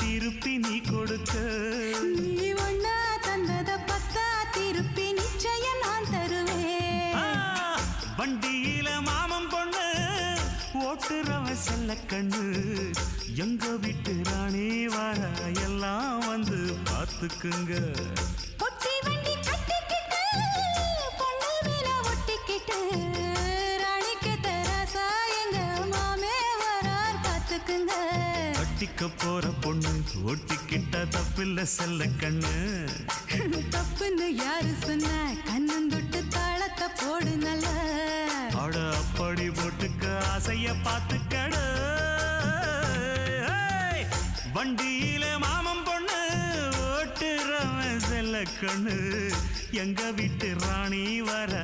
திருப்பி நீ கொடுக்க. நீ ஒண்ணா தந்தத பத்தா திருப்பி நிச்சயம் நான் தருவேன். வண்டியில மாமன் பொண்ணு ஓட்டுறவ செல்ல கண்ணு, எங்க வீட்டு ராணி வர எல்லாம் வந்து பார்த்துக்குங்க. பொட்டி வண்டி கட்டிக்கிட்டு பொண்ணு மேல ஒட்டிக்கிட்டு ராணிக்கு தராசா எங்க மாமே வரார் பார்த்துக்குங்க. கட்டிக்க போற பொண்ணு ஒட்டிக்கிட்ட தப்பில்ல செல்ல கண்ணு. தப்புன்னு யாரு சொன்ன கண்ணந்தொட்டு தாளத்தை போடு நல்ல. அட அப்படி போட்டுக்க ஆசைய பார்த்துக்கட. வண்டியில மாமன் பொண்ணு ஓட்டுறவன் செல்ல கண்ணு, எங்க வீட்டு ராணி வர